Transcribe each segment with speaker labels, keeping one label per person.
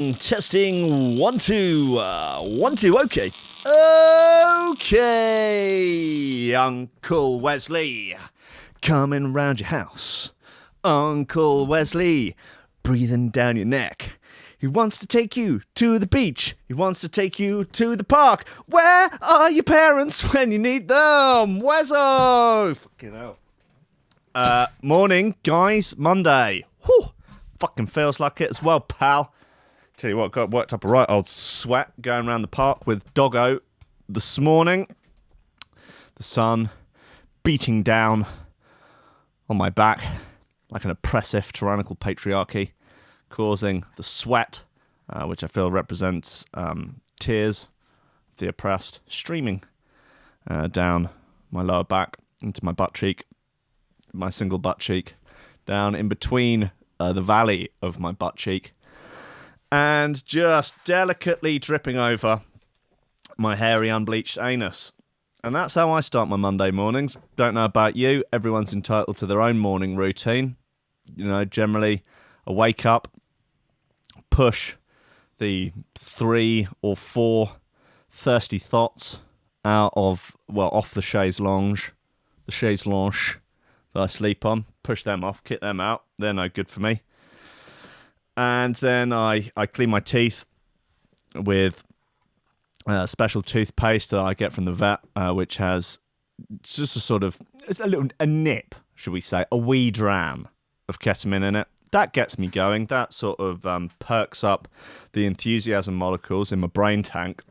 Speaker 1: Testing 1 2 1 2. Okay. Uncle Wesley coming round your house. Uncle Wesley breathing down your neck. He wants to take you to the beach. He wants to take you to the park. Where are your parents when you need them? Wezzo! Fucking hell. Morning, guys. Monday. Whew. Fucking feels like it as well, pal. Tell you what, got worked up a right old sweat going around the park with Doggo this morning. The sun beating down on my back like an oppressive tyrannical patriarchy, causing the sweat, which I feel represents tears of the oppressed, streaming down my lower back into my butt cheek, my single butt cheek, down in between the valley of my butt cheek, and just delicately dripping over my hairy, unbleached anus. And that's how I start my Monday mornings. Don't know about you. Everyone's entitled to their own morning routine. You know, generally, I wake up, push the 3 or 4 thirsty thoughts out of, off the chaise lounge that I sleep on, push them off, kick them out. They're no good for me. And then I clean my teeth with special toothpaste that I get from the vet, which has just a nip, should we say, a wee dram of ketamine in it. That gets me going. That sort of perks up the enthusiasm molecules in my brain tank.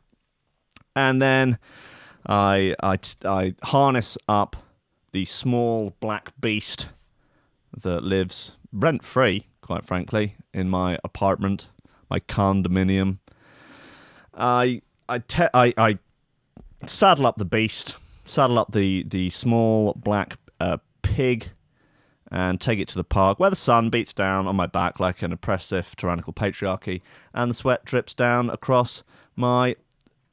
Speaker 1: And then I harness up the small black beast that lives rent-free, quite frankly, in my apartment, my condominium. I saddle up the beast, saddle up the small black pig, and take it to the park, where the sun beats down on my back like an oppressive tyrannical patriarchy, and the sweat drips down across my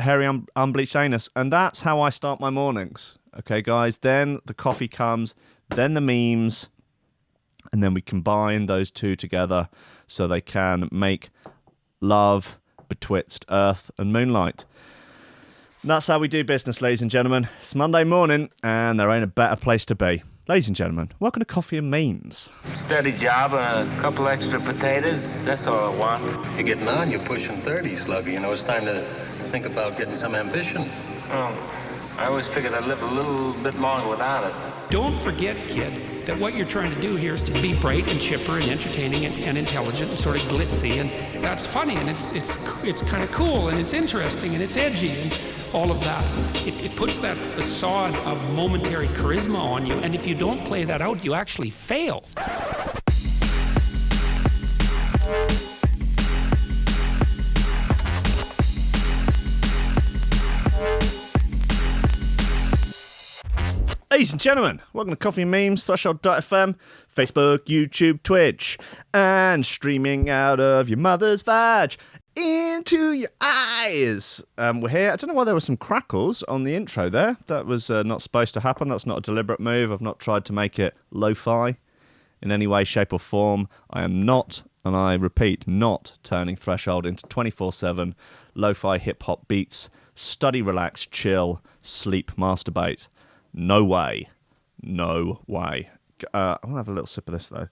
Speaker 1: hairy unbleached anus. And that's how I start my mornings. Okay, guys? Then the coffee comes, then the memes, and then we combine those two together so they can make love betwixt earth and moonlight. And that's how we do business, ladies and gentlemen. It's Monday morning, and there ain't a better place to be. Ladies and gentlemen, welcome to Coffee and Memes.
Speaker 2: Steady job and a couple extra potatoes, that's all I want.
Speaker 3: You're getting on, you're pushing 30, Slugger. You know, it's time to think about getting some ambition.
Speaker 2: Oh, I always figured I'd live a little bit longer without it.
Speaker 4: Don't forget, kid, that what you're trying to do here is to be bright and chipper and entertaining and intelligent and sort of glitzy, and that's funny, and it's kind of cool, and it's interesting, and it's edgy, and all of that. It puts that facade of momentary charisma on you, and if you don't play that out, you actually fail.
Speaker 1: Ladies and gentlemen, welcome to Coffee and Memes, Threshold.fm, Facebook, YouTube, Twitch, and streaming out of your mother's vag into your eyes. We're here. I don't know why there were some crackles on the intro there. That was not supposed to happen. That's not a deliberate move. I've not tried to make it lo-fi in any way, shape, or form. I am not, and I repeat, not turning Threshold into 24/7 lo-fi hip-hop beats, study, relax, chill, sleep, masturbate. No way. No way. I want to have a little sip of this, though.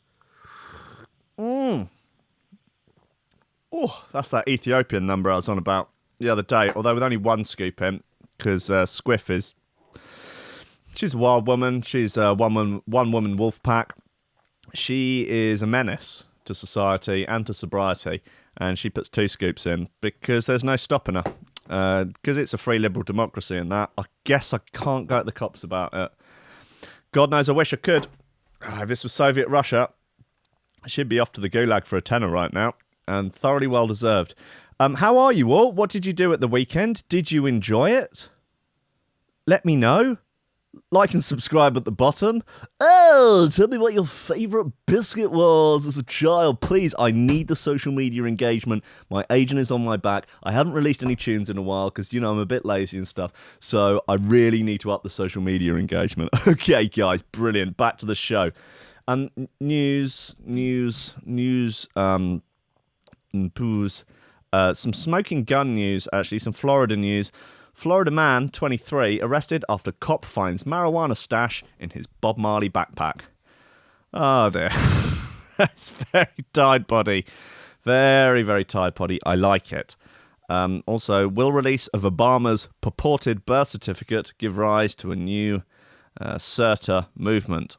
Speaker 1: Oh, that's that Ethiopian number I was on about the other day, although with only one scoop in, because Squiff she's a wild woman. She's a one-woman wolf pack. She is a menace to society and to sobriety, and she puts 2 scoops in because there's no stopping her. Because it's a free liberal democracy and that, I guess I can't go at the cops about it. God knows I wish I could. If this was Soviet Russia, I should be off to the gulag for a tenner right now, and thoroughly well deserved. How are you all? What did you do at the weekend? Did you enjoy it? Let me know. Like and subscribe at the bottom. Oh, tell me what your favourite biscuit was as a child. Please, I need the social media engagement. My agent is on my back. I haven't released any tunes in a while because, you know, I'm a bit lazy and stuff. So I really need to up the social media engagement. Okay, guys, brilliant. Back to the show. News, and poos. Some smoking gun news, actually, some Florida news. Florida man, 23, arrested after cop finds marijuana stash in his Bob Marley backpack. Oh, dear. That's very tired body. Very, very tired body. I like it. Also, will release of Obama's purported birth certificate give rise to a new CERTA movement?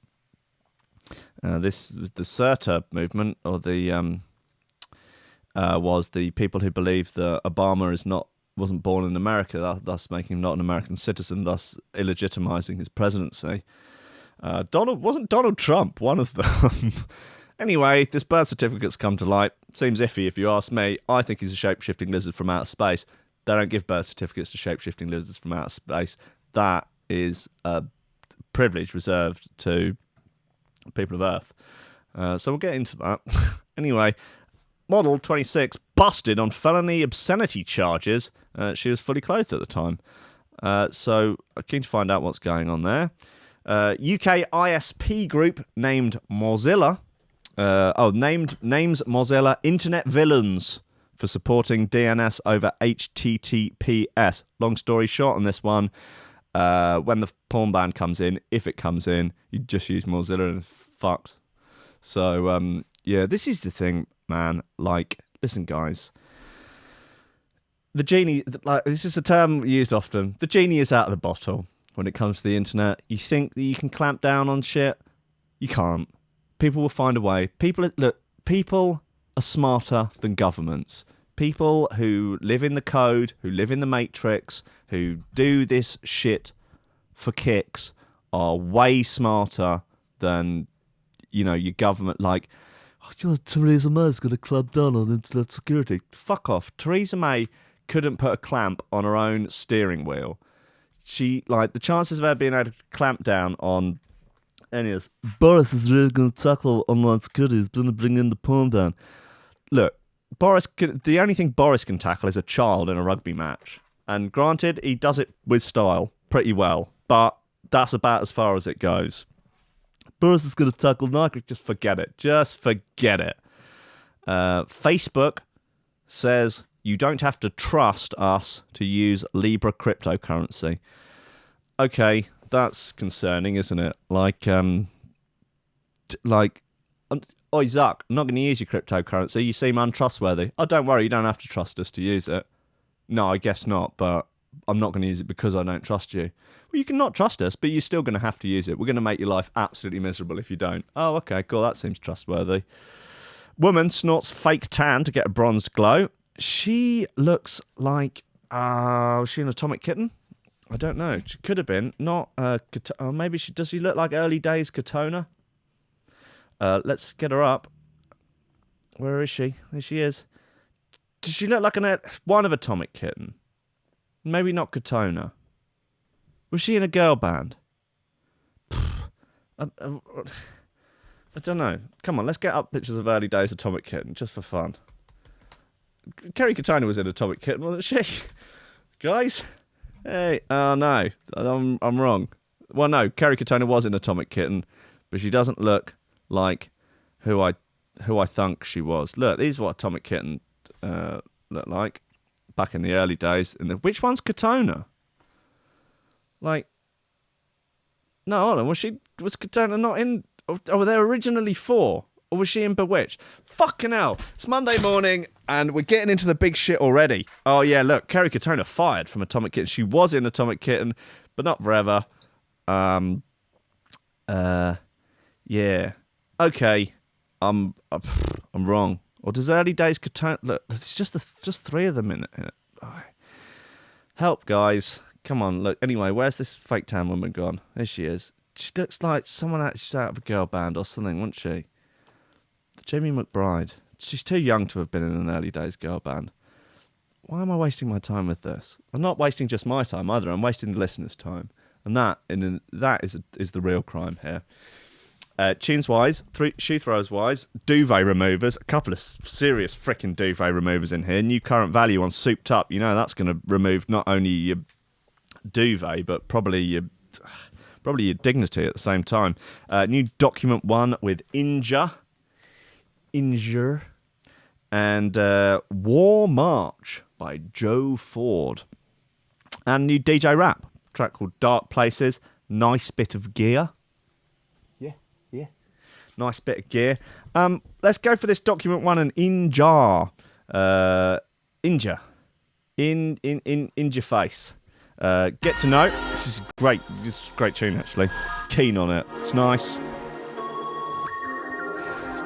Speaker 1: The CERTA movement, or the was the people who believe that Obama wasn't born in America, thus making him not an American citizen, thus illegitimizing his presidency. Wasn't Donald Trump one of them? Anyway, this birth certificate's come to light. Seems iffy if you ask me. I think he's a shape-shifting lizard from outer space. They don't give birth certificates to shape-shifting lizards from outer space. That is a privilege reserved to people of Earth. So we'll get into that. Anyway, model 26 busted on felony obscenity charges. She was fully clothed at the time. So I'm keen to find out what's going on there. UK ISP group named Mozilla. Names Mozilla Internet villains for supporting DNS over HTTPS. Long story short on this one, when the porn ban comes in, if it comes in, you just use Mozilla and it's fucked. So, this is the thing, man. Like, listen, guys. The genie, this is a term used often. The genie is out of the bottle when it comes to the internet. You think that you can clamp down on shit? You can't. People will find a way. People are smarter than governments. People who live in the code, who live in the matrix, who do this shit for kicks are way smarter than, your government. Like, Theresa May's going to clamp down on internet security. Fuck off. Theresa May couldn't put a clamp on her own steering wheel. The chances of her being able to clamp down on anyways, Boris is really going to tackle online security. He's going to bring in the porn ban. Look, the only thing Boris can tackle is a child in a rugby match. And granted, he does it with style pretty well, but that's about as far as it goes. Boris is going to tackle Nike. Just forget it. Facebook says you don't have to trust us to use Libra cryptocurrency. Okay. That's concerning, isn't it? Oi, Zuck, I'm not going to use your cryptocurrency. You seem untrustworthy. Oh, don't worry, you don't have to trust us to use it. No, I guess not, but I'm not going to use it because I don't trust you. Well, you can not trust us, but you're still going to have to use it. We're going to make your life absolutely miserable if you don't. Oh, okay, cool, that seems trustworthy. Woman snorts fake tan to get a bronzed glow. She looks like... is she an atomic kitten? I don't know. She could have been. Not... maybe she... Does she look like early days Katona? Let's get her up. Where is she? There she is. Does she look like one of Atomic Kitten? Maybe not Katona. Was she in a girl band? I don't know. Come on, let's get up pictures of early days Atomic Kitten, just for fun. Kerry Katona was in Atomic Kitten, wasn't she? Guys? Hey, oh no, I'm wrong. Well, no, Kerry Katona was in Atomic Kitten, but she doesn't look like who I think she was. Look, these are what Atomic Kitten looked like back in the early days. Which one's Katona? Like, no, hold on. Was Katona not in? Oh, were there originally 4? Or was she in Bewitched? Fucking hell. It's Monday morning, and we're getting into the big shit already. Oh, yeah, look. Kerry Katona fired from Atomic Kitten. She was in Atomic Kitten, but not forever. Yeah. Okay. I'm wrong. Or does early days Katona... Look, there's just 3 of them in it. Oh. Help, guys. Come on, look. Anyway, where's this fake tan woman gone? There she is. She looks like someone out of a girl band or something, wouldn't she? Jamie McBride. She's too young to have been in an early days girl band. Why am I wasting my time with this? I'm not wasting just my time either. I'm wasting the listeners' time. And that is the real crime here. Tunes-wise, shoe throwers-wise, duvet removers. A couple of serious frickin' duvet removers in here. New current value on Souped Up. You know that's going to remove not only your duvet, but probably your dignity at the same time. New Document 1 with Injure. and War March by Joe Ford. And new DJ Rap, track called Dark Places. Nice bit of gear. Yeah. Nice bit of gear. Let's go for this Document 1 and Injar. Injure. In your face. Get to know. This is great. This is a great tune, actually. Keen on it. It's nice.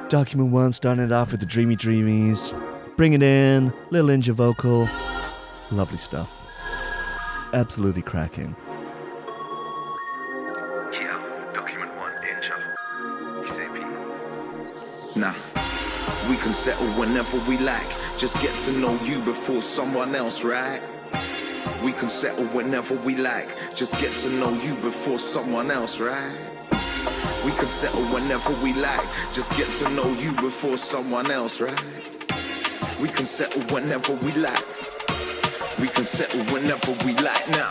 Speaker 1: Document 1 starting it off with the Dreamy Dreamies. Bring it in. Little Inja vocal. Lovely stuff. Absolutely cracking.
Speaker 5: Yeah, Document 1, Inja. You say people? Nah. We can settle whenever we like. Just get to know you before someone else, right? We can settle whenever we like. Just get to know you before someone else, right? We can settle whenever we like. Just get to know you before someone else, right? We can settle whenever we like. We can settle whenever we like now.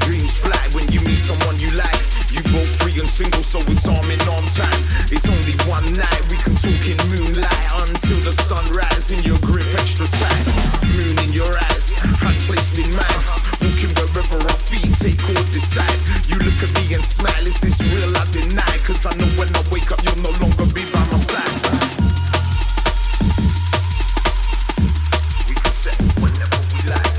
Speaker 5: Dreams fly when you meet someone you like. You both free and single, so it's arm in arm time. It's only one night, we can talk in moonlight until the sunrise. In your grip extra tight, moon in your eyes, hand placed in mine. Walking wherever our feet take or decide. You look at me and smile, is this real? I deny, cause I know when I wake up you'll no longer be by my side. We can settle whenever we like.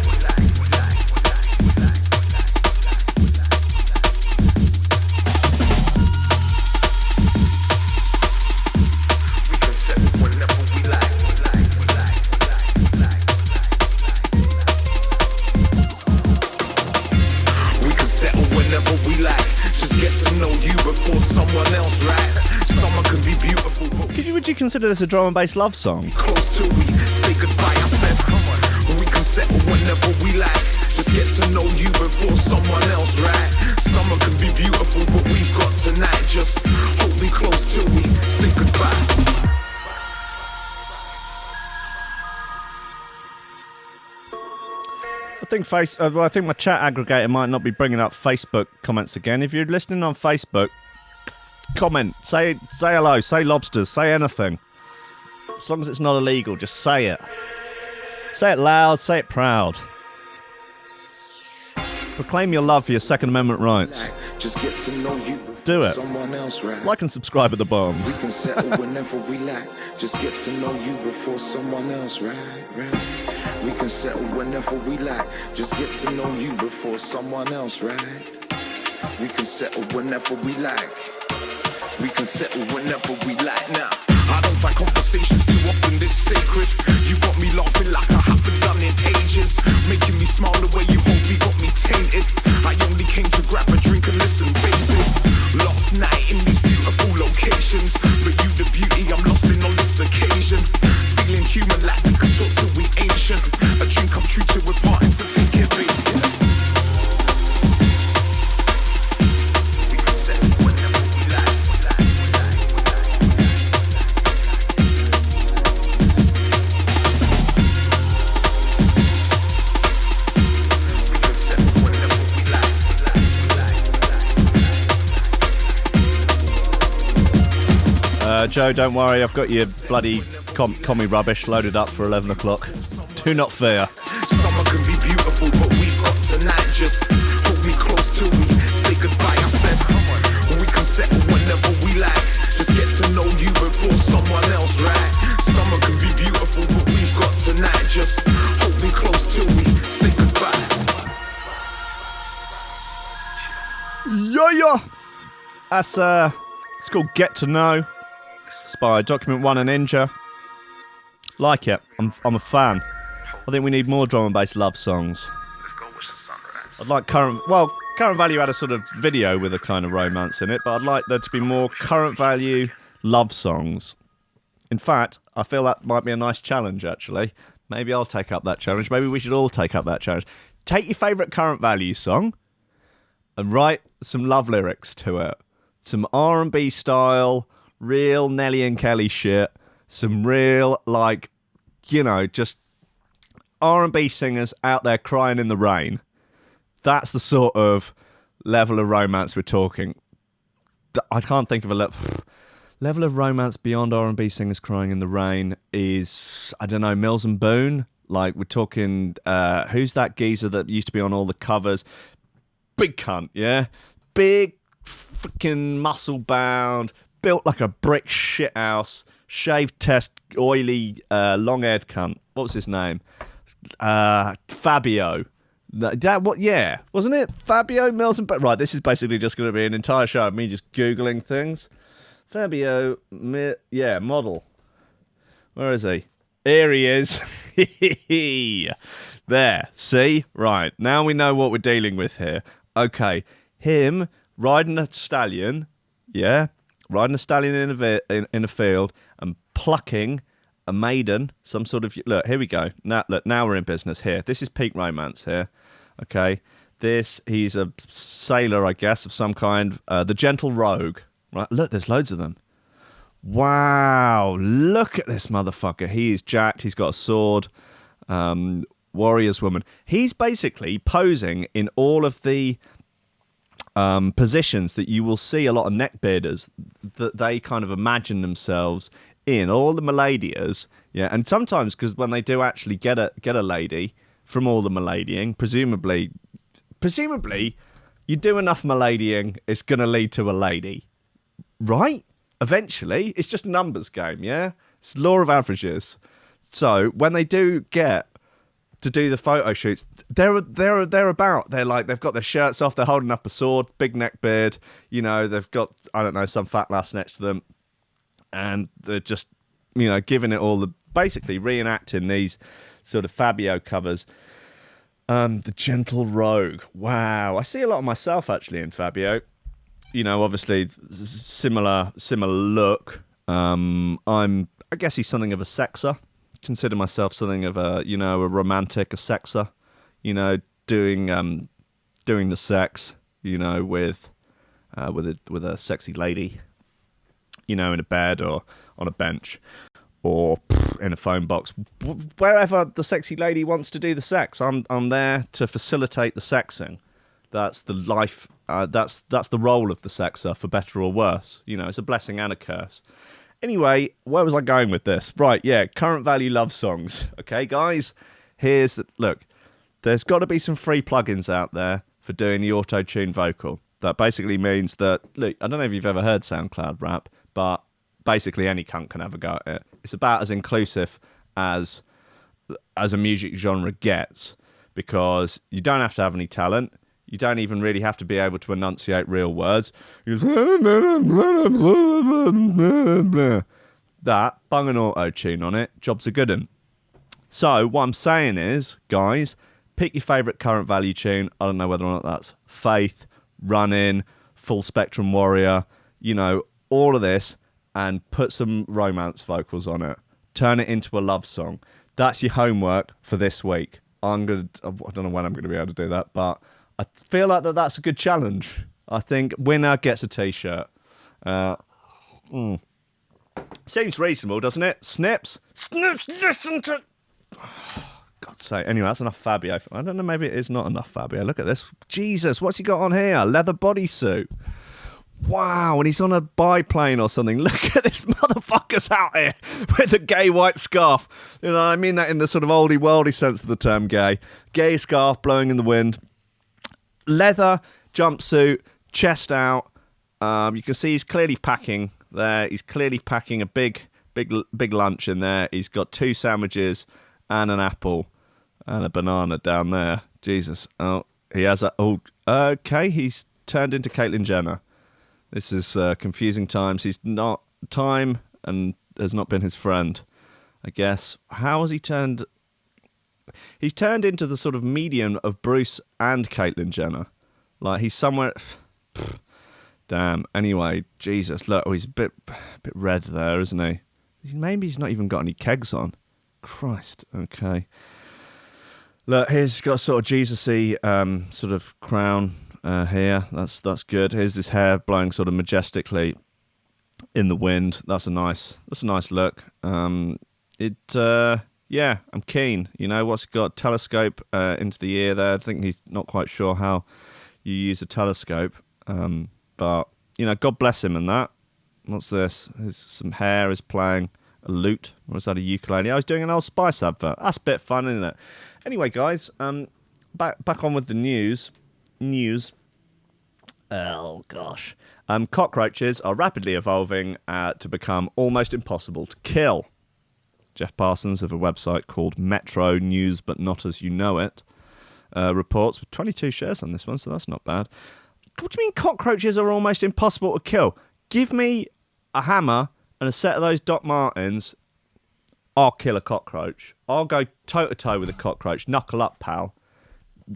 Speaker 5: Before someone else, right? Someone can be beautiful.
Speaker 1: Would you consider this a drum and bass love song?
Speaker 5: Close till we say goodbye. I said, come on. We can settle whenever we like. Just get to know you before someone else, right? Someone can be beautiful, but we've got tonight. Just hold me close till we say goodbye.
Speaker 1: I think my chat aggregator might not be bringing up Facebook comments again. If you're listening on Facebook, comment, say hello, say lobsters, say anything. As long as it's not illegal, just say it. Say it loud, say it proud. Proclaim your love for your Second Amendment rights.
Speaker 5: Just get to know you.
Speaker 1: Do it.
Speaker 5: Someone else, right?
Speaker 1: Like and subscribe at the bottom.
Speaker 5: We can settle whenever we like. Just get to know you before someone else, right? We can settle whenever we like. Just get to know you before someone else, right? We can settle whenever we like. We can settle whenever we like now. I don't find conversations too often this sacred. You got me laughing like I haven't done in ages. Making me smile the way you hold me got me tainted. I only came to grab a drink and listen bases. Last night in these beautiful locations. But you the beauty I'm lost in on this occasion. Feeling human like we could talk till we ancient. A drink I'm true to with parting, so take it, baby.
Speaker 1: Joe, don't worry, I've got your bloody commie rubbish loaded up for 11 o'clock. Do not fear.
Speaker 5: Someone can be beautiful, but we've got tonight. Just hold me close till we say goodbye. I said, come on, we can settle whenever we like. Just get to know you before someone else, right? Someone can be beautiful, but we've got tonight. Just hold me close till we say goodbye.
Speaker 1: Yeah. That's it's called Get to Know. It's by Document 1 and Inja. Like it. I'm a fan. I think we need more drum and bass love songs.
Speaker 5: Let's go with the sunrise.
Speaker 1: I'd like Current Value had a sort of video with a kind of romance in it, but I'd like there to be more Current Value love songs. In fact, I feel that might be a nice challenge, actually. Maybe I'll take up that challenge. Maybe we should all take up that challenge. Take your favourite Current Value song and write some love lyrics to it. Some R&B style, real Nelly and Kelly shit. Some real, just R&B singers out there crying in the rain. That's the sort of level of romance we're talking. I can't think of a Level of romance beyond R&B singers crying in the rain is, I don't know, Mills and Boone. Like, we're talking, who's that geezer that used to be on all the covers? Big cunt, yeah? Big freaking muscle-bound, built like a brick shithouse, shaved test, oily, long-haired cunt. What was his name? Fabio. That what? Yeah, wasn't it? Fabio, Mills and Boone. Right, this is basically just going to be an entire show of me just Googling things. Fabio, model. Where is he? Here he is. There, see? Right, now we know what we're dealing with here. Okay, him riding a stallion, riding a stallion in a field and plucking a maiden, some sort of... Look, here we go. Now we're in business here. This is peak romance here, okay? He's a sailor, I guess, of some kind. The Gentle Rogue. Right, look, there's loads of them. Wow, look at this motherfucker. He is jacked. He's got a sword. Warrior's woman. He's basically posing in all of the positions that you will see a lot of neckbearders that they kind of imagine themselves in. All the miladias, yeah. And sometimes, because when they do actually get a lady from all the miladying, presumably, you do enough miladying, it's going to lead to a lady. Right? Eventually. It's just a numbers game, yeah? It's law of averages. So, when they do get to do the photo shoots, they're about. They're like, they've got their shirts off, they're holding up a sword, big neck beard, you know, they've got, I don't know, some fat lass next to them, and they're just, you know, giving it all, basically reenacting these sort of Fabio covers. The Gentle Rogue. Wow. I see a lot of myself, actually, in Fabio. You know, obviously, similar look. I guess he's something of a sexer. Consider myself something of a, you know, a romantic, a sexer. You know, doing the sex, you know, with a sexy lady. You know, in a bed or on a bench or in a phone box. Wherever the sexy lady wants to do the sex, I'm there to facilitate the sexing. That's the life. That's the role of the sexer, for better or worse. You know, it's a blessing and a curse. Anyway, where was I going with this? Right, yeah, current value love songs. Okay, guys, look. There's got to be some free plugins out there for doing the auto-tune vocal. That basically means that, look, I don't know if you've ever heard SoundCloud rap, but basically any cunt can have a go at it. It's about as inclusive as a music genre gets, because you don't have to have any talent. You don't even really have to be able to enunciate real words. That, bung an auto-tune on it, job's a good one. So, what I'm saying is, guys, pick your favourite current value tune. I don't know whether or not that's Faith, Run In, Full Spectrum Warrior, you know, all of this, and put some romance vocals on it. Turn it into a love song. That's your homework for this week. I don't know when I'm going to be able to do that, but I feel like that's a good challenge. I think winner gets a t-shirt. Seems reasonable, doesn't it? Snips, listen to... God's sake. Anyway, that's enough Fabio. I don't know, maybe it is not enough Fabio. Look at this. Jesus, what's he got on here? Leather bodysuit. Wow, and he's on a biplane or something. Look at this motherfucker's out here with a gay white scarf. You know, I mean that in the sort of oldie worldy sense of the term gay. Gay scarf blowing in the wind. Leather jumpsuit, chest out. You can see he's clearly packing there. He's clearly packing a big lunch in there. He's got 2 sandwiches and an apple and a banana down there. Jesus. Oh, he has a... Oh, okay, he's turned into Caitlyn Jenner. This is confusing times. He's not... Time and has not been his friend, I guess. How has he turned... He's turned into the sort of medium of Bruce and Caitlyn Jenner. Like, he's somewhere... Damn. Anyway, Jesus. Look, he's a bit red there, isn't he? Maybe he's not even got any kegs on. Christ. Okay. Look, he's got sort of Jesus-y sort of crown here. That's good. Here's his hair blowing sort of majestically in the wind. That's a nice look. Yeah, I'm keen. You know, what's got telescope into the ear there. I think he's not quite sure how you use a telescope. But, you know, God bless him and that. What's this? Some hair is playing a lute. Or is that a ukulele? I was doing an Old Spice advert. That's a bit fun, isn't it? Anyway, guys, back on with the news. Oh, gosh. Cockroaches are rapidly evolving to become almost impossible to kill. Jeff Parsons of a website called Metro News But Not As You Know It reports with 22 shares on this one, so that's not bad. What do you mean cockroaches are almost impossible to kill? Give me a hammer and a set of those Doc Martens, I'll kill a cockroach. I'll go toe-to-toe with a cockroach. Knuckle up, pal.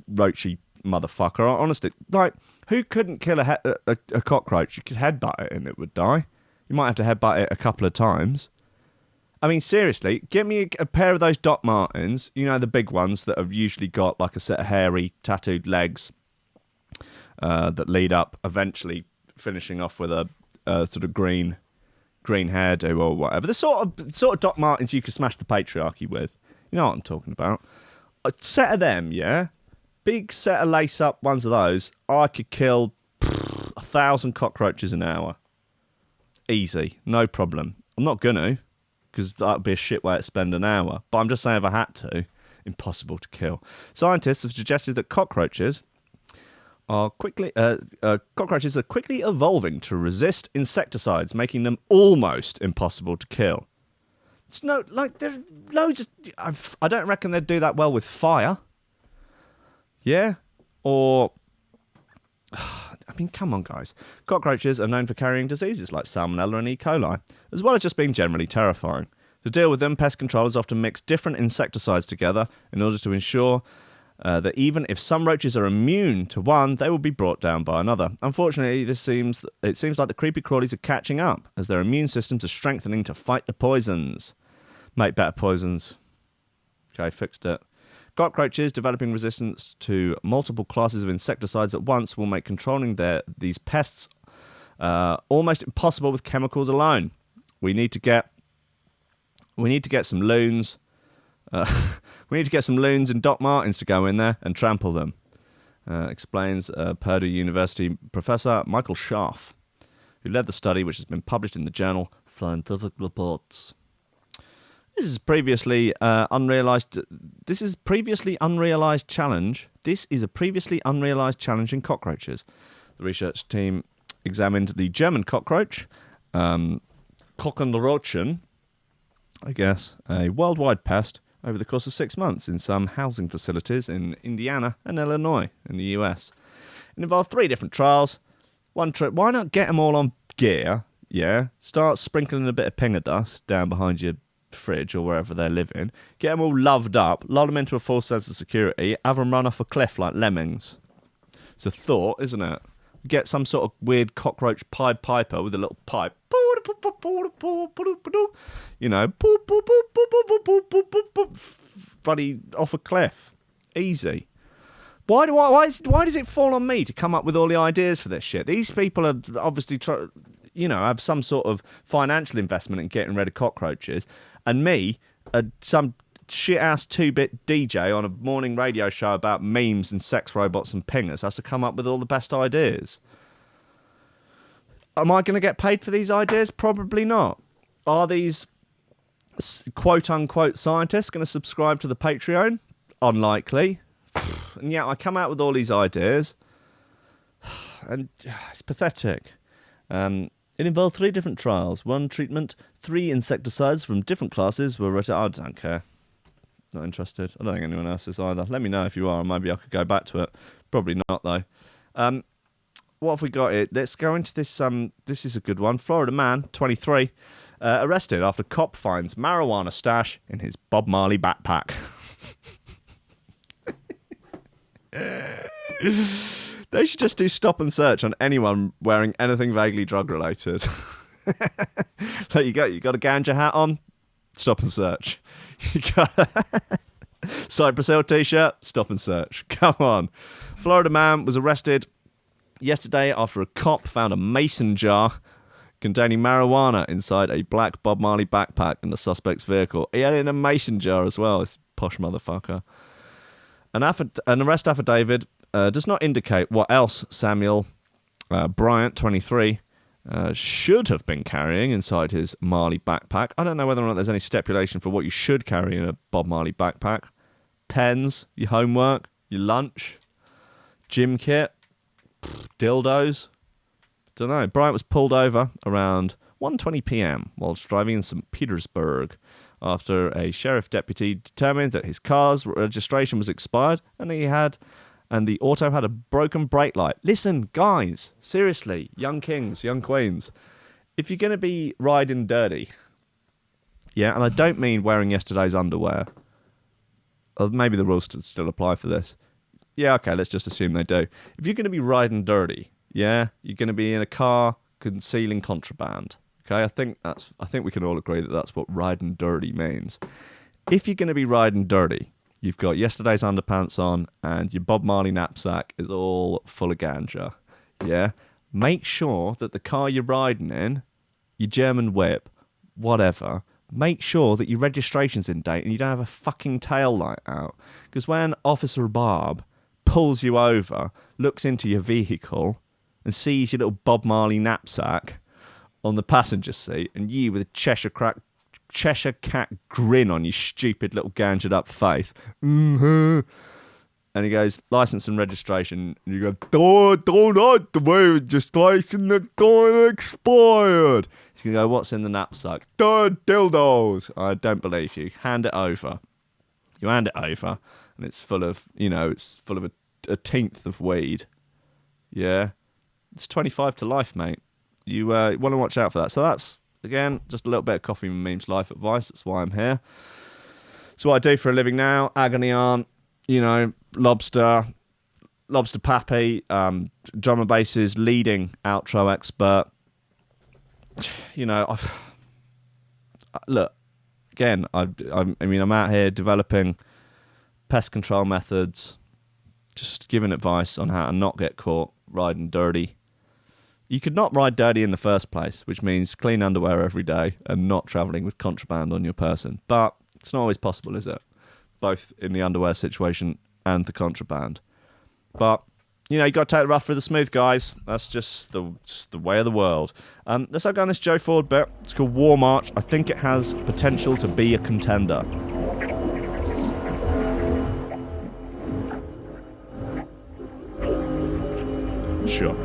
Speaker 1: Roachy motherfucker. Honestly, like, who couldn't kill a cockroach? You could headbutt it and it would die. You might have to headbutt it a couple of times. I mean, seriously, get me a pair of those Doc Martens, you know, the big ones that have usually got like a set of hairy, tattooed legs that lead up, eventually finishing off with a sort of green hairdo or whatever. The sort of Doc Martens you could smash the patriarchy with. You know what I'm talking about. A set of them, yeah? Big set of lace-up ones of those, I could kill 1,000 cockroaches an hour. Easy, no problem. I'm not going to, because that would be a shit way to spend an hour. But I'm just saying if I had to, impossible to kill. Scientists have suggested that cockroaches are quickly evolving to resist insecticides, making them almost impossible to kill. It's no, like, there's loads of... I don't reckon they'd do that well with fire. Yeah? Or... I mean, come on, guys. Cockroaches are known for carrying diseases like Salmonella and E. coli, as well as just being generally terrifying. To deal with them, pest controllers often mix different insecticides together in order to ensure that even if some roaches are immune to one, they will be brought down by another. Unfortunately, it seems like the creepy crawlies are catching up, as their immune systems are strengthening to fight the poisons. Make better poisons. Okay, fixed it. Cockroaches developing resistance to multiple classes of insecticides at once will make controlling these pests almost impossible with chemicals alone. We need to get some loons. We need to get some loons and Doc Martens to go in there and trample them, explains Purdue University professor Michael Scharf, who led the study, which has been published in the journal Scientific Reports. This is a previously unrealized challenge. This is a previously unrealized challenge in cockroaches. The research team examined the German cockroach, Kockenrochen, I guess, a worldwide pest, over the course of 6 months in some housing facilities in Indiana and Illinois in the US. It involved 3 different trials. One trip. Why not get them all on gear? Yeah, start sprinkling a bit of pinger dust down behind your fridge or wherever they're living. Get them all loved up, lull them into a false sense of security, have them run off a cliff like lemmings. It's a thought, isn't it? Get some sort of weird cockroach Pied Piper with a little pipe. You know, bloody off a cliff. Easy. Why does it fall on me to come up with all the ideas for this shit? These people are obviously have some sort of financial investment in getting rid of cockroaches, and me, some shit-ass 2-bit DJ on a morning radio show about memes and sex robots and pingers, has to come up with all the best ideas. Am I going to get paid for these ideas? Probably not. Are these quote-unquote scientists going to subscribe to the Patreon? Unlikely. And yet I come out with all these ideas, and it's pathetic. It involved 3 different trials. 1 treatment, 3 insecticides from different classes were written. I don't care. Not interested. I don't think anyone else is either. Let me know if you are, and maybe I could go back to it. Probably not, though. What have we got here? Let's go into this. This is a good one. Florida man, 23, arrested after cop finds marijuana stash in his Bob Marley backpack. They should just do stop and search on anyone wearing anything vaguely drug related. There you go. You got a ganja hat on? Stop and search. You got a Cypress Hill t-shirt? Stop and search. Come on. Florida man was arrested yesterday after a cop found a mason jar containing marijuana inside a black Bob Marley backpack in the suspect's vehicle. He had it in a mason jar as well, this posh motherfucker. An arrest affidavit does not indicate what else Samuel Bryant, 23, should have been carrying inside his Marley backpack. I don't know whether or not there's any stipulation for what you should carry in a Bob Marley backpack. Pens, your homework, your lunch, gym kit, dildos. Don't know. Bryant was pulled over around 1:20 p.m. whilst driving in St. Petersburg after a sheriff deputy determined that his car's registration was expired and the auto had a broken brake light. Listen, guys, seriously, young kings, young queens, if you're going to be riding dirty, yeah, and I don't mean wearing yesterday's underwear, or maybe the rules still apply for this. Yeah, okay, let's just assume they do. If you're going to be riding dirty, yeah, you're going to be in a car concealing contraband. Okay, I think we can all agree that that's what riding dirty means. If you're going to be riding dirty, you've got yesterday's underpants on and your Bob Marley knapsack is all full of ganja. Yeah? Make sure that the car you're riding in, your German whip, whatever, make sure that your registration's in date and you don't have a fucking tail light out. Because when Officer Bob pulls you over, looks into your vehicle and sees your little Bob Marley knapsack on the passenger seat and you with a Cheshire cat grin on your stupid little gangered up face. Mm-hmm. And he goes, license and registration. And you go, don't have the registration, the don't expired. He's going to go, what's in the knapsack? Dildos. I don't believe you. Hand it over. You hand it over and it's full of, a tenth of weed. Yeah. It's 25 to life, mate. You want to watch out for that. So that's, again, just a little bit of Coffee and Memes life advice. That's why I'm here. It's what I do for a living now. Agony Aunt, Lobster Pappy, drum and bass's leading outro expert. Look, again, I'm out here developing pest control methods, just giving advice on how to not get caught riding dirty. You could not ride dirty in the first place, which means clean underwear every day and not travelling with contraband on your person. But it's not always possible, is it? Both in the underwear situation and the contraband. But, you got to take the rough for the smooth, guys. That's just the way of the world. Let's go on this Joe Ford bit. It's called War March. I think it has potential to be a contender. Sure.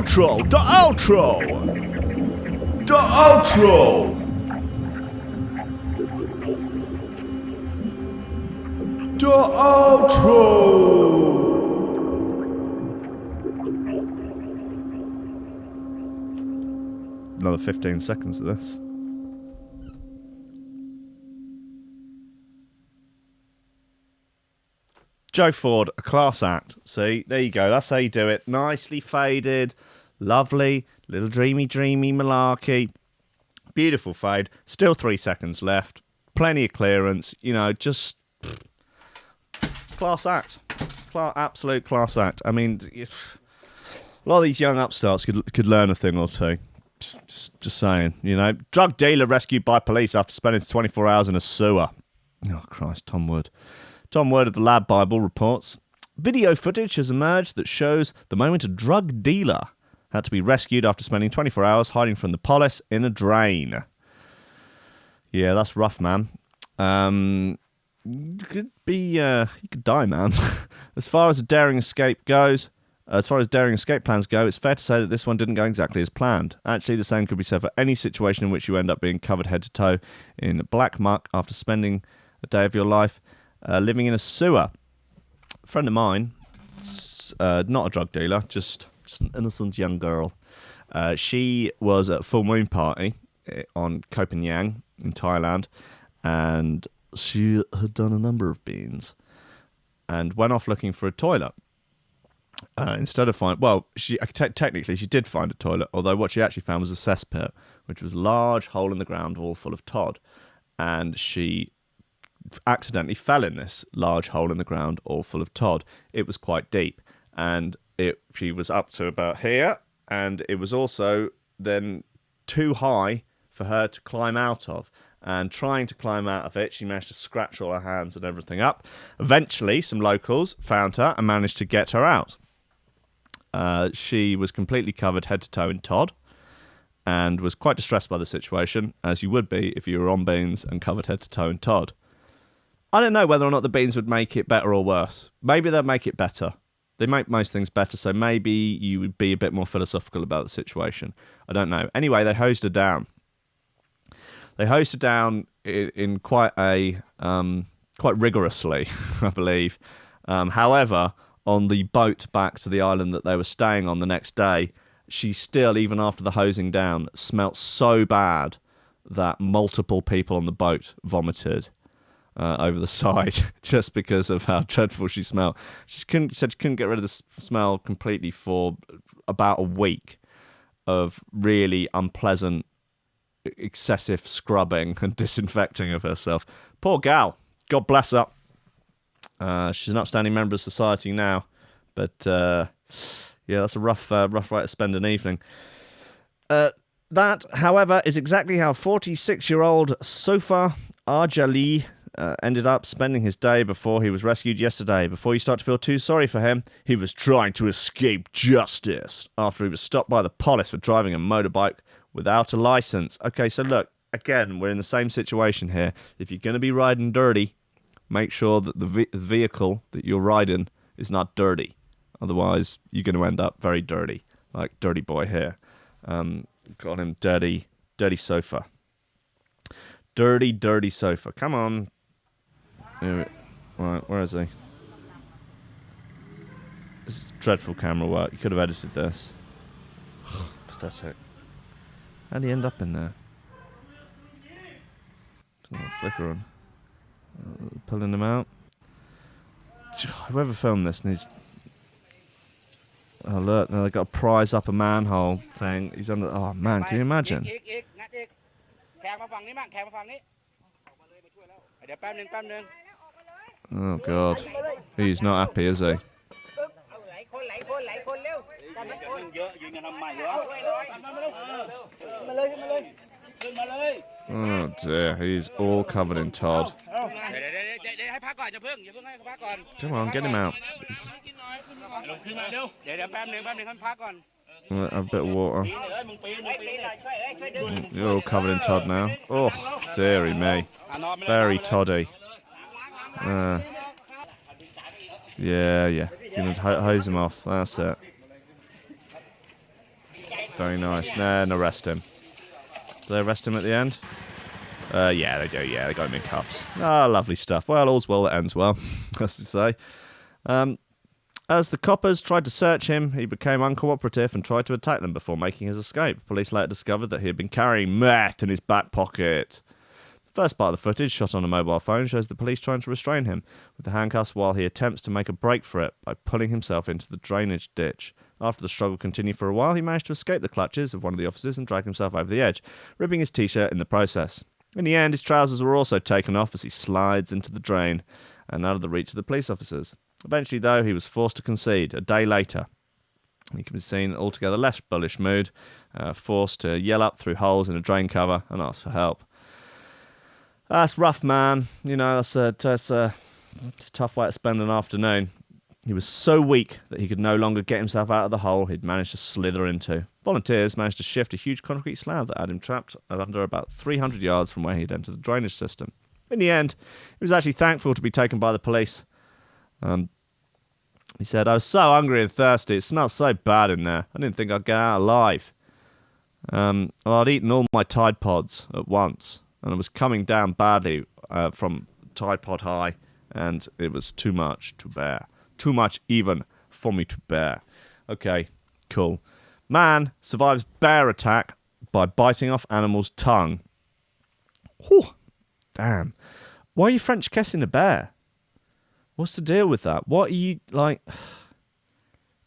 Speaker 1: outro! The outro! The outro! The outro! Another 15 seconds of this. Joe Ford, a class act. See, there you go. That's how you do it. Nicely faded, lovely, little dreamy malarkey. Beautiful fade. Still 3 seconds left. Plenty of clearance. You know, just class act. Absolute class act. I mean, a lot of these young upstarts could learn a thing or two. Just saying, you know. Drug dealer rescued by police after spending 24 hours in a sewer. Oh, Christ, Tom Wood. Tom Wood of the Lab Bible reports, video footage has emerged that shows the moment a drug dealer had to be rescued after spending 24 hours hiding from the police in a drain. Yeah, that's rough, man. You could die, man. As far as daring escape plans go, it's fair to say that this one didn't go exactly as planned. Actually, the same could be said for any situation in which you end up being covered head to toe in black muck after spending a day of your life living in a sewer. A friend of mine, not a drug dealer, just an innocent young girl. She was at a full moon party on Koh Phangan in Thailand, and she had done a number of beans and went off looking for a toilet. Instead of technically she did find a toilet, although what she actually found was a cesspit, which was a large hole in the ground all full of Todd, and she accidentally fell in this large hole in the ground all full of Todd. It was quite deep, and she was up to about here, and it was also then too high for her to climb out of. And trying to climb out of it, she managed to scratch all her hands and everything up. Eventually, some locals found her and managed to get her out. She was completely covered head to toe in Todd and was quite distressed by the situation, as you would be if you were on beans and covered head to toe in Todd. I don't know whether or not the beans would make it better or worse. Maybe they'll make it better. They make most things better, so maybe you would be a bit more philosophical about the situation. I don't know. Anyway, they hosed her down. They hosed her down in quite rigorously, I believe. However, on the boat back to the island that they were staying on the next day, she still, even after the hosing down, smelt so bad that multiple people on the boat vomited over the side just because of how dreadful she smelled. She said she couldn't get rid of the smell completely for about a week of really unpleasant, excessive scrubbing and disinfecting of herself. Poor gal. God bless her. She's an upstanding member of society now, but yeah, that's a rough way to spend an evening. That, however, is exactly how 46-year-old Sofa Arjali ended up spending his day before he was rescued yesterday. Before you start to feel too sorry for him, he was trying to escape justice after he was stopped by the police for driving a motorbike without a license. Okay, so look, again, we're in the same situation here. If you're going to be riding dirty, make sure that the vehicle that you're riding is not dirty. Otherwise, you're going to end up very dirty, like Dirty Boy here. Got him dirty sofa. Dirty sofa. Come on. Right, where is he? This is dreadful camera work. You could have edited this. Pathetic. How'd he end up in there? Flicker on. Pulling him out. Whoever filmed this needs... Oh, look, now they've got a prize up a manhole thing. He's under... Oh, man, can you imagine? Oh, God. He's not happy, is he? Oh, dear. He's all covered in Todd. Come on, get him out. A bit of water. You're all covered in Todd now. Oh, dearie me. Very Toddy. Yeah. Gonna hose him off. That's it. Very nice. Then arrest him. Do they arrest him at the end? Yeah, they do. Yeah, they got him in cuffs. Ah, lovely stuff. Well, all's well that ends well, as we say. As the coppers tried to search him, he became uncooperative and tried to attack them before making his escape. Police later discovered that he had been carrying meth in his back pocket. The first part of the footage, shot on a mobile phone, shows the police trying to restrain him with the handcuffs while he attempts to make a break for it by pulling himself into the drainage ditch. After the struggle continued for a while, he managed to escape the clutches of one of the officers and drag himself over the edge, ripping his t-shirt in the process. In the end, his trousers were also taken off as he slides into the drain and out of the reach of the police officers. Eventually, though, he was forced to concede. A day later, he can be seen in altogether less bullish mood, forced to yell up through holes in a drain cover and ask for help. That's rough, man. You know, it's a tough way to spend an afternoon. He was so weak that he could no longer get himself out of the hole he'd managed to slither into. Volunteers managed to shift a huge concrete slab that had him trapped at under about 300 yards from where he'd entered the drainage system. In the end, he was actually thankful to be taken by the police. He said, "I was so hungry and thirsty. It smelled so bad in there. I didn't think I'd get out alive. I'd eaten all my Tide Pods at once, and I was coming down badly from Tide Pod High, and it was too much to bear. Too much even for me to bear." Okay, cool. Man survives bear attack by biting off animal's tongue. Whew, damn. Why are you French kissing a bear? What's the deal with that? What are you, like...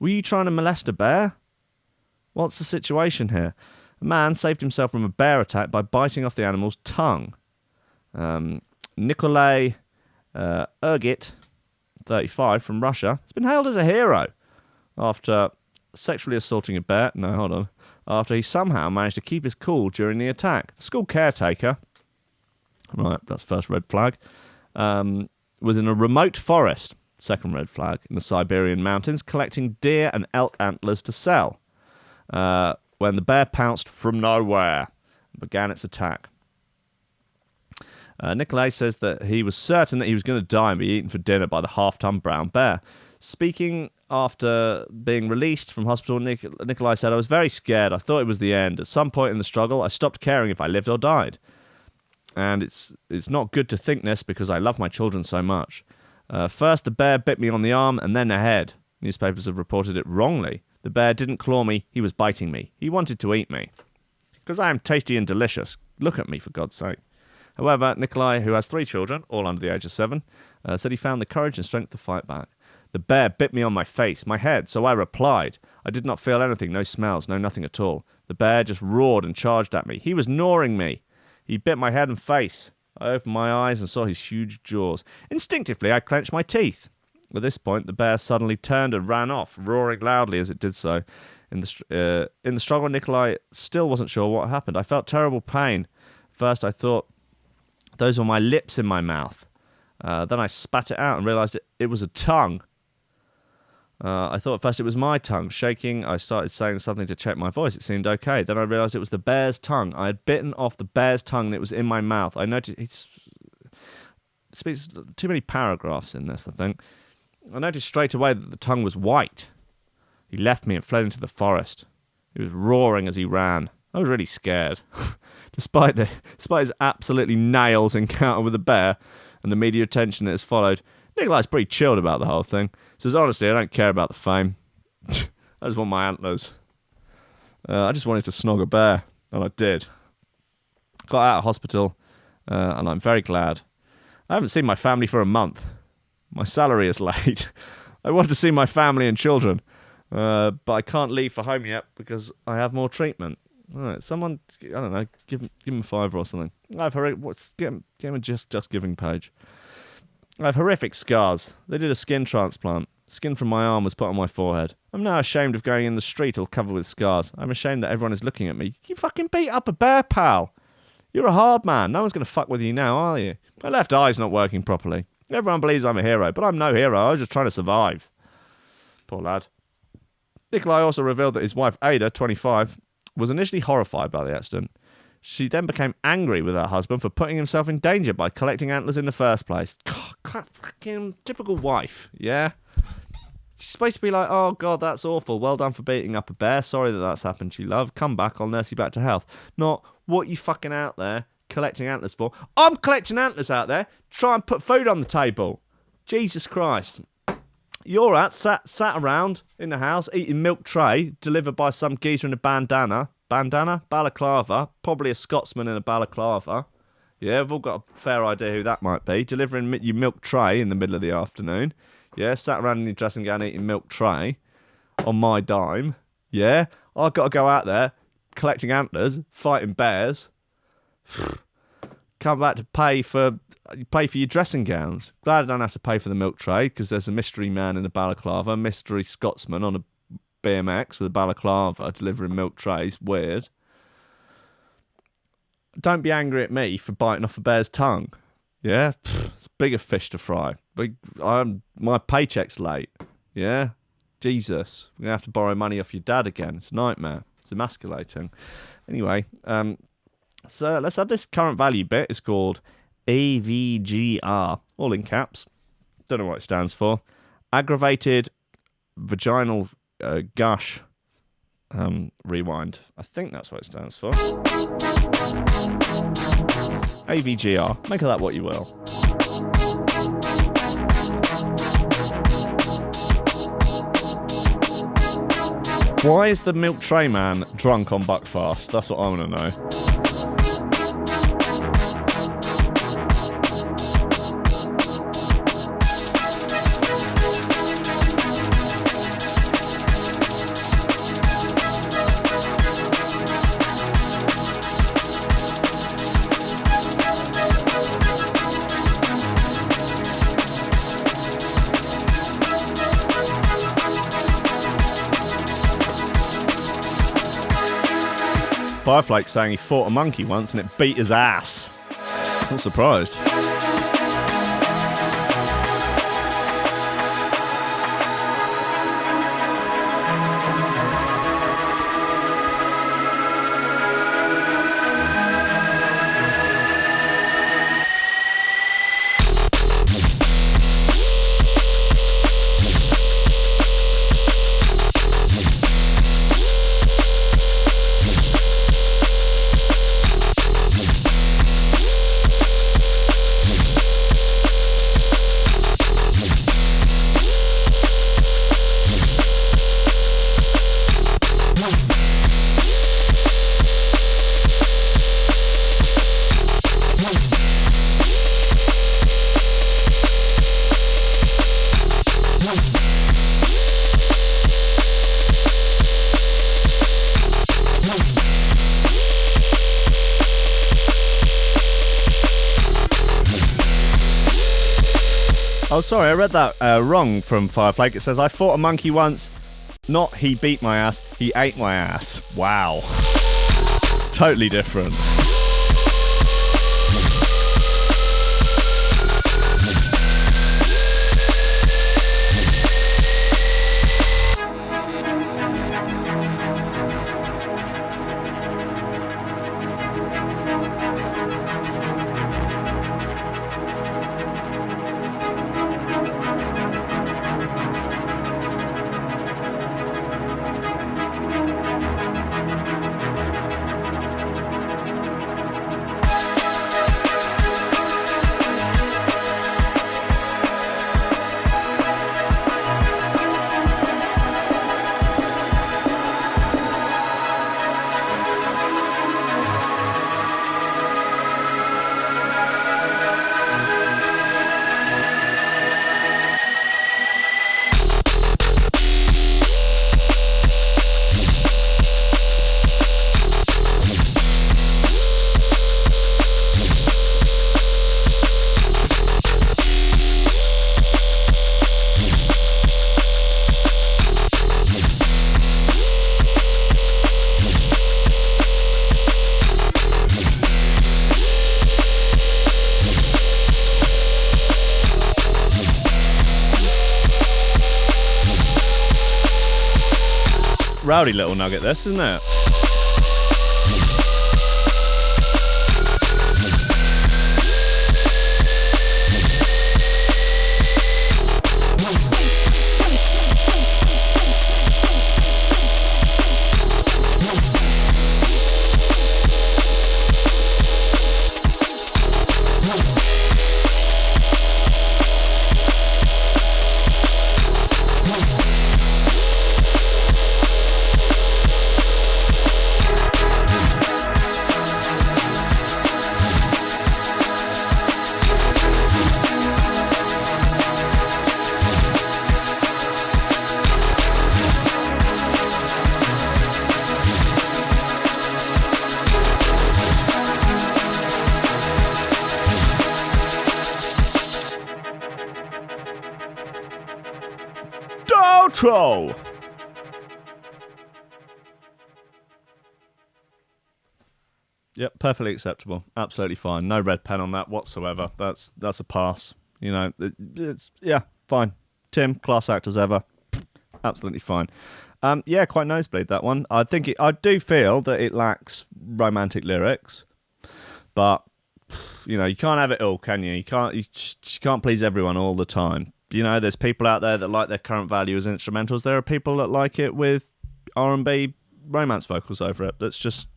Speaker 1: Were you trying to molest a bear? What's the situation here? A man saved himself from a bear attack by biting off the animal's tongue. Nicolas Ergit, 35, from Russia, has been hailed as a hero after sexually assaulting a bear. No, hold on. After he somehow managed to keep his cool during the attack. The school caretaker, right, that's first red flag, was in a remote forest, second red flag, in the Siberian mountains, collecting deer and elk antlers to sell, when the bear pounced from nowhere and began its attack. Nicolai says that he was certain that he was going to die and be eaten for dinner by the half-ton brown bear. Speaking after being released from hospital, Nicolai said, "I was very scared. I thought it was the end. At some point in the struggle, I stopped caring if I lived or died. And it's not good to think this because I love my children so much. First, the bear bit me on the arm and then the head. Newspapers have reported it wrongly. The bear didn't claw me. He was biting me. He wanted to eat me. Because I am tasty and delicious. Look at me, for God's sake." However, Nicolai, who has 3 children, all under the age of 7, said he found the courage and strength to fight back. "The bear bit me on my face, my head, so I replied. I did not feel anything, no smells, no nothing at all. The bear just roared and charged at me. He was gnawing me. He bit my head and face. I opened my eyes and saw his huge jaws. Instinctively, I clenched my teeth. At this point, the bear suddenly turned and ran off, roaring loudly as it did so. In the struggle, Nicolai still wasn't sure what happened. I felt terrible pain. First, I thought those were my lips in my mouth. Then I spat it out and realised it was a tongue. I thought at first it was my tongue. Shaking, I started saying something to check my voice. It seemed okay. Then I realised it was the bear's tongue. I had bitten off the bear's tongue and it was in my mouth. I noticed... He speaks too many paragraphs in this, I think. I noticed straight away that the tongue was white. He left me and fled into the forest. He was roaring as he ran. I was really scared. Despite his absolutely nails encounter with the bear and the media attention that has followed, Nicolai's pretty chilled about the whole thing. He says, "Honestly, I don't care about the fame. I just want my antlers. I just wanted to snog a bear, and I did. Got out of hospital, and I'm very glad. I haven't seen my family for a month. My salary is late. I want to see my family and children, but I can't leave for home yet because I have more treatment." All right, someone, I don't know, give him a $5 or something. Get him a just giving page. "I have horrific scars. They did a skin transplant. Skin from my arm was put on my forehead. I'm now ashamed of going in the street all covered with scars. I'm ashamed that everyone is looking at me. You fucking beat up a bear, pal. You're a hard man. No one's going to fuck with you now, are you? My left eye's not working properly. Everyone believes I'm a hero, but I'm no hero. I was just trying to survive." Poor lad. Nicolai also revealed that his wife, Ada, 25, was initially horrified by the accident. She then became angry with her husband for putting himself in danger by collecting antlers in the first place. God, fucking typical wife, yeah? She's supposed to be like, oh, God, that's awful. Well done for beating up a bear. Sorry that that's happened to you, love. Come back. I'll nurse you back to health. Not, what you fucking out there collecting antlers for? I'm collecting antlers out there. Try and put food on the table. Jesus Christ. You're sat around in the house eating milk tray delivered by some geezer in a bandana. Bandana? Balaclava. Probably a Scotsman in a balaclava. Yeah, we've all got a fair idea who that might be. Delivering you milk tray in the middle of the afternoon. Yeah, sat around in your dressing gown eating milk tray on my dime. Yeah, I've got to go out there collecting antlers, fighting bears. Come back to pay for your dressing gowns. Glad I don't have to pay for the milk tray because there's a mystery man in a balaclava, a mystery Scotsman on a BMX with a balaclava delivering milk trays. Weird. Don't be angry at me for biting off a bear's tongue. Yeah, it's bigger fish to fry. My paycheck's late. Yeah, Jesus, we're gonna have to borrow money off your dad again. It's a nightmare. It's emasculating. Anyway, so let's have this current value bit. It's called AVGR, all in caps. Don't know what it stands for. Aggravated vaginal gush. Rewind. I think that's what it stands for. AVGR. Make of that what you will. Why is the milk tray man drunk on Buckfast? That's what I want to know. Fireflake saying he fought a monkey once and it beat his ass. Not surprised. Oh, sorry, I read that wrong from Fireflake. It says, I fought a monkey once. Not he beat my ass, he ate my ass. Wow. Totally different. Rowdy little nugget this, isn't it? outro. Yep, perfectly acceptable. Absolutely fine. No red pen on that whatsoever. That's a pass. You know, it's fine. Tim, class act as ever. Absolutely fine. Quite nosebleed, that one. I do feel that it lacks romantic lyrics, but you know, you can't have it all, can you? You can't please everyone all the time. You know, there's people out there that like their current value as instrumentals. There are people that like it with R&B romance vocals over it. It's just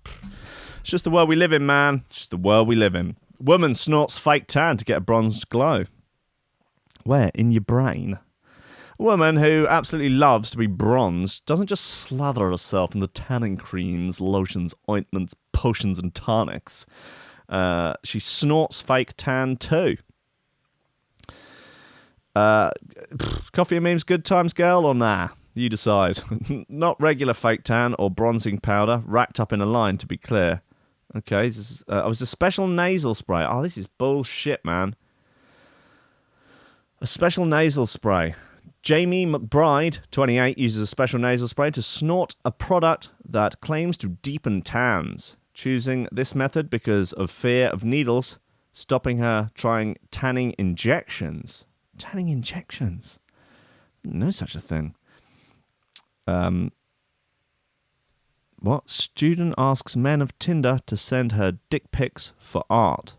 Speaker 1: the world we live in, man. It's just the world we live in. Woman snorts fake tan to get a bronzed glow. Where? In your brain. A woman who absolutely loves to be bronzed doesn't just slather herself in the tanning creams, lotions, ointments, potions and tonics. She snorts fake tan too. Coffee and memes, good times, girl, or nah? You decide. Not regular fake tan or bronzing powder, racked up in a line, to be clear. Okay, this is, was a special nasal spray. Oh, this is bullshit, man. A special nasal spray. Jamie McBride, 28, uses a special nasal spray to snort a product that claims to deepen tans. Choosing this method because of fear of needles, stopping her trying tanning injections. Tanning injections? No such a thing. What? Student asks men of Tinder to send her dick pics for art.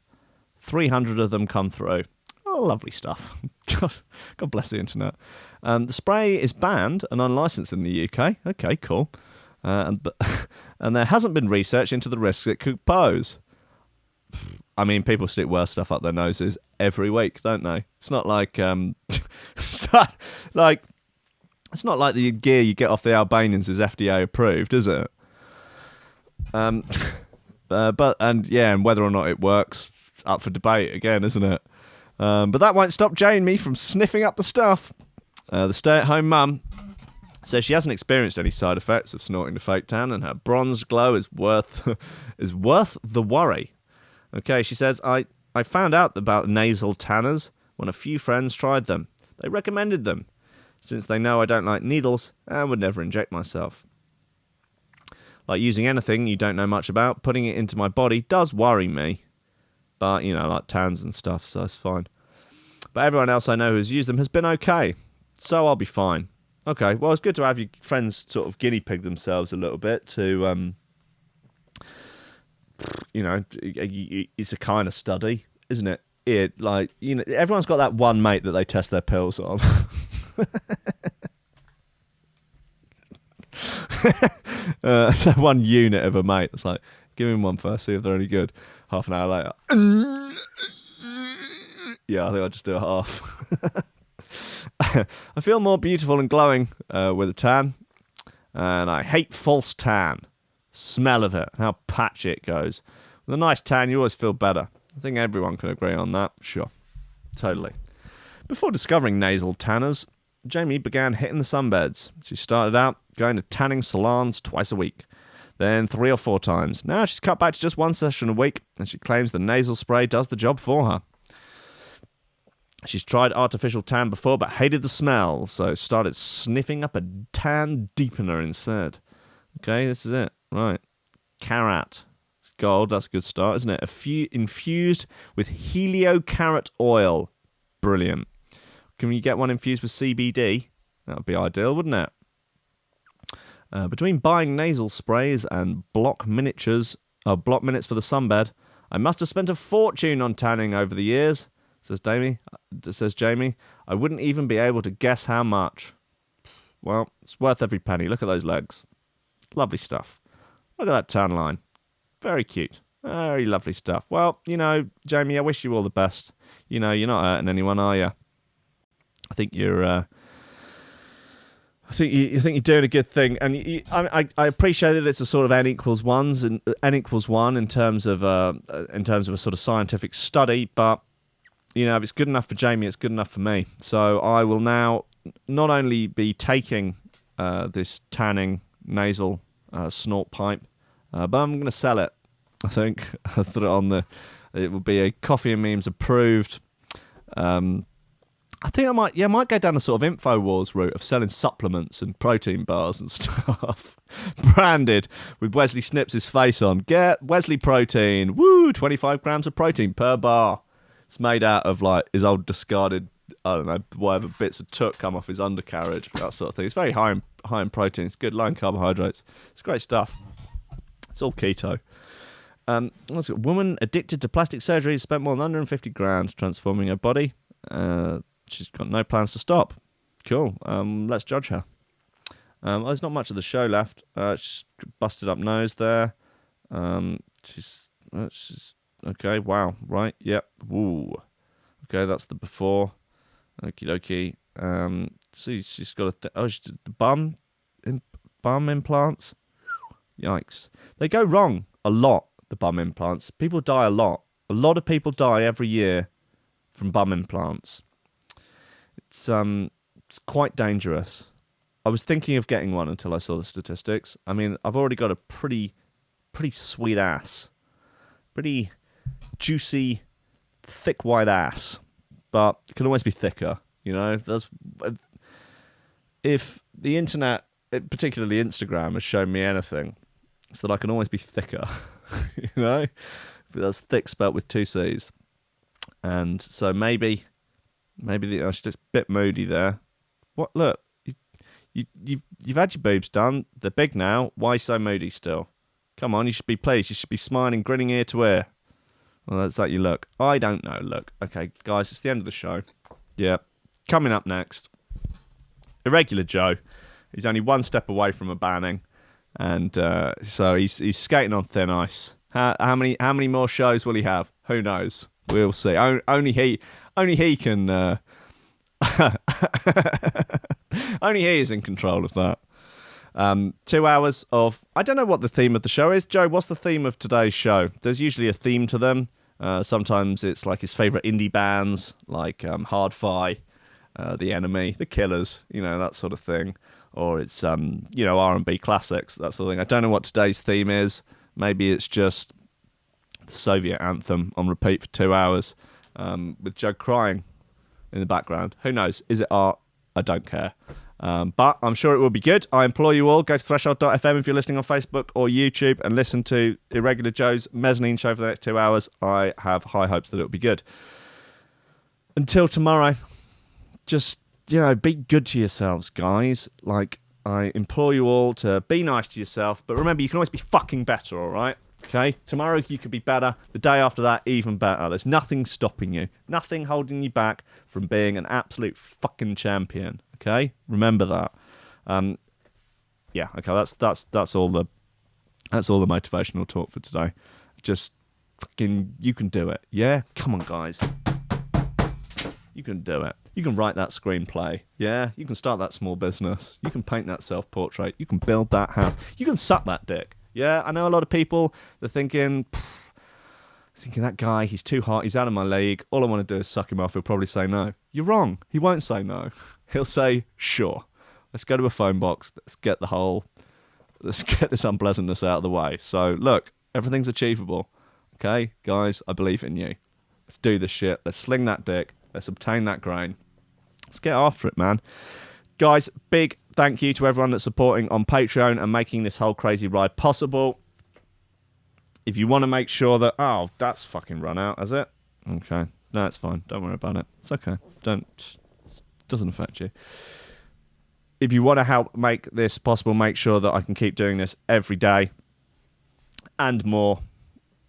Speaker 1: 300 of them come through. Oh, lovely stuff. God bless the internet. The spray is banned and unlicensed in the UK. Okay, cool. And there hasn't been research into the risks it could pose. I mean, people stick worse stuff up their noses every week, don't they? It's not like it's not like the gear you get off the Albanians is FDA approved, is it? And whether or not it works, up for debate again, isn't it? But that won't stop Jamie from sniffing up the stuff. The stay-at-home mum says she hasn't experienced any side effects of snorting the fake tan, and her bronze glow is worth the worry. Okay, she says, I found out about nasal tanners when a few friends tried them. They recommended them, since they know I don't like needles and would never inject myself. Like using anything you don't know much about, putting it into my body does worry me. But, you know, like tans and stuff, so it's fine. But everyone else I know who's used them has been okay. So I'll be fine. Okay, well, it's good to have your friends sort of guinea pig themselves a little bit to, you know, it's a kind of study, isn't it? Everyone's got that one mate that they test their pills on. So one unit of a mate. It's like, give him one first, see if they're any good. Half an hour later. Yeah, I think I'll just do a half. I feel more beautiful and glowing with a tan. And I hate false tan. Smell of it. How patchy it goes. With a nice tan, you always feel better. I think everyone can agree on that. Sure. Totally. Before discovering nasal tanners, Jamie began hitting the sunbeds. She started out going to tanning salons twice a week, then 3 or 4 times. Now she's cut back to just 1 session a week, and she claims the nasal spray does the job for her. She's tried artificial tan before, but hated the smell, so started sniffing up a tan deepener instead. Okay, this is it. Right. Carrot. It's gold. That's a good start, isn't it? Infused with helio-carrot oil. Brilliant. Can you get one infused with CBD? That would be ideal, wouldn't it? Between buying nasal sprays and block minutes for the sunbed, I must have spent a fortune on tanning over the years, says Jamie. I wouldn't even be able to guess how much. Well, it's worth every penny. Look at those legs. Lovely stuff. Look at that tan line. Very cute. Very lovely stuff. Well, you know, Jamie, I wish you all the best. You know, you're not hurting anyone, are you? I think you're. I think you're doing a good thing, and I appreciate that it's a sort of n equals 1 in terms of a sort of scientific study. But you know, if it's good enough for Jamie, it's good enough for me. So I will now not only be taking this tanning nasal snort pipe, but I'm going to sell it. I think I threw it on it will be a Coffee and Memes approved I think I might go down a sort of InfoWars route of selling supplements and protein bars and stuff, branded with Wesley Snipes' face on. Get Wesley Protein, woo, 25 grams of protein per bar. It's made out of like his old discarded, I don't know, whatever bits of took come off his undercarriage, that sort of thing. It's very high in protein. It's good, low in carbohydrates. It's great stuff. It's all keto. What's it? Woman addicted to plastic surgery has spent more than 150 grand transforming her body. She's got no plans to stop. Cool. Let's judge her. There's not much of the show left. She's busted up nose there. She's okay. Wow. Right. Yep. Woo. Okay, that's the before. Okie dokie. See, she's got the bum implants. Yikes. They go wrong a lot. The bum implants. People die a lot. A lot of people die every year from bum implants. It's quite dangerous. I was thinking of getting one until I saw the statistics. I mean, I've already got a pretty sweet ass. Pretty juicy, thick white ass. But it can always be thicker, you know? If the internet, particularly Instagram, has shown me anything, it's that I can always be thicker, you know? But that's thick spelt with 2 C's. And so maybe I was just a bit moody there. What? Look, you've had your boobs done. They're big now. Why so moody still? Come on, you should be pleased. You should be smiling, grinning ear to ear. Well, that's like you look. I don't know. Look, okay, guys, it's the end of the show. Yeah, coming up next, Irregular Joe. He's only one step away from a banning, and so he's skating on thin ice. How many more shows will he have? Who knows? We'll see. Only he can. Only he is in control of that. 2 hours of. I don't know what the theme of the show is. Joe, what's the theme of today's show? There's usually a theme to them. Sometimes it's like his favourite indie bands, like Hard-Fi, The Enemy, The Killers, you know, that sort of thing. Or it's R&B classics, that sort of thing. I don't know what today's theme is. Maybe it's just the Soviet anthem on repeat for 2 hours, with Joe crying in the background. Who knows? Is it art? I don't care. But I'm sure it will be good. I implore you all, go to threshold.fm if you're listening on Facebook or YouTube and listen to Irregular Joe's mezzanine show for the next 2 hours. I have high hopes that it'll be good. Until tomorrow, just, be good to yourselves, guys. Like, I implore you all to be nice to yourself. But remember, you can always be fucking better, all right? Okay? Tomorrow you could be better. The day after that, even better. There's nothing stopping you. Nothing holding you back from being an absolute fucking champion. Okay? Remember that. Yeah, okay, that's all the motivational talk for today. Just fucking, you can do it. Yeah? Come on, guys. You can do it. You can write that screenplay. Yeah? You can start that small business. You can paint that self-portrait. You can build that house. You can suck that dick. Yeah? I know a lot of people, they're thinking that guy, he's too hot, he's out of my league. All I want to do is suck him off. He'll probably say no. You're wrong. He won't say no. He'll say, sure. Let's go to a phone box. Let's get this unpleasantness out of the way. So, look, everything's achievable. Okay? Guys, I believe in you. Let's do this shit. Let's sling that dick. Let's obtain that grain. Let's get after it, man. Guys, big thank you to everyone that's supporting on Patreon and making this whole crazy ride possible. If you want to make sure that... Oh, that's fucking run out, has it? Okay. No, it's fine. Don't worry about it. It's okay. Doesn't affect you. If you want to help make this possible, make sure that I can keep doing this every day and more,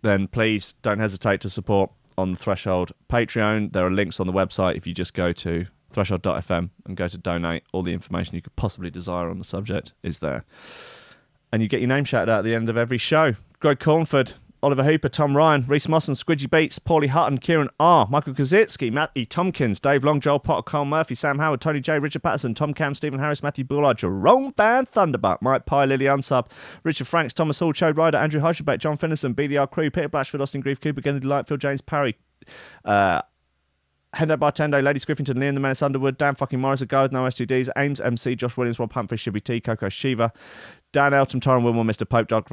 Speaker 1: then please don't hesitate to support on the Threshold Patreon. There are links on the website. If you just go to threshold.fm and go to donate, all the information you could possibly desire on the subject is there. And you get your name shouted out at the end of every show. Greg Cornford, Oliver Hooper, Tom Ryan, Reece Mosson, Squidgy Beats, Pauly Hutton, Ciarán R, Michael Kedzierski, Matthew Tomkins, Dave Long, Joel Potter, Colm Murphy, Sam Howard, Tony J, Richard Patterson, Tom Camm, Stephen Harris, Matthieu Boulard, Jeroen Van Thunderbutt, Mike Pye, Lily Unsub, Richard Franks, Thomas Hall, Chode Ryder, Andrew Heichelbech, John Finison, BDR Crew, Peter Blatchford, Austin Grief, Cooper, Gennady Lightfield, James Parry, Hendo Bartendo, Lady Scriffington, Liam the Menace Underwood, Dan fucking Morris, a guy with no STDs, Ames MC, Josh Williams, Rob Humphrey, Shibby T, Coco Shiva, Dan Elton, Taran Wilmore, Mr. Pope, Dog,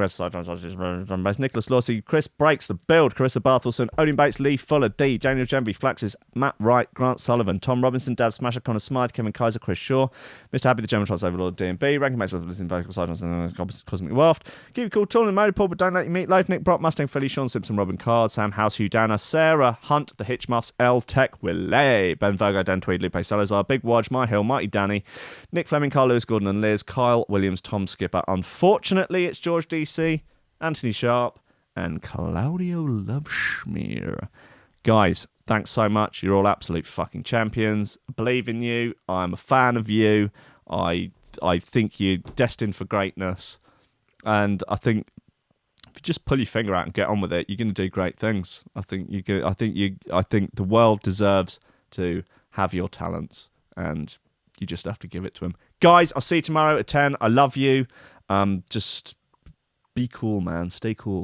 Speaker 1: Nicolas Lorcy, Kris Breaks, The Build, Karissa Barthelson, Odin Bates, Lee Fuller, D, Daniel Gemby, Flaxes, Matt Wright, Grant Sullivan, Tom Robinson, Dab Smasher, Connor Smythe, Kevin Kaiser, Chris Shaw, Mr. Happy, the German Trans Overlord, D&B, Ranking Mates of the Vocal Silence, and Cosmic Waft, Keep It Cool, Tool and Motor Paul, but Don't Let You Meet Life, Nick Brock, Mustang Philly, Sean Simpson, Robin Card, Sam House, Hugh Downer, Sarah Hunt, The Hitch Muffs, L Tech, Willet, Ben Virgo, Dan Tweed, Lupe Salazar, Big Wodge, My Hill, Mighty Danny, Nick Fleming, Carl Lewis, Gordon and Liz, Kyle Williams, Tom Skipper. Unfortunately, it's George DC, Anthony Sharp, and Claudio Loveschmier. Guys, thanks so much. You're all absolute fucking champions. I believe in you. I'm a fan of you. I think you're destined for greatness. And I think if you just pull your finger out and get on with it, you're going to do great things. I think the world deserves to have your talents, and you just have to give it to them. Guys, I'll see you tomorrow at 10. I love you. Just be cool, man. Stay cool.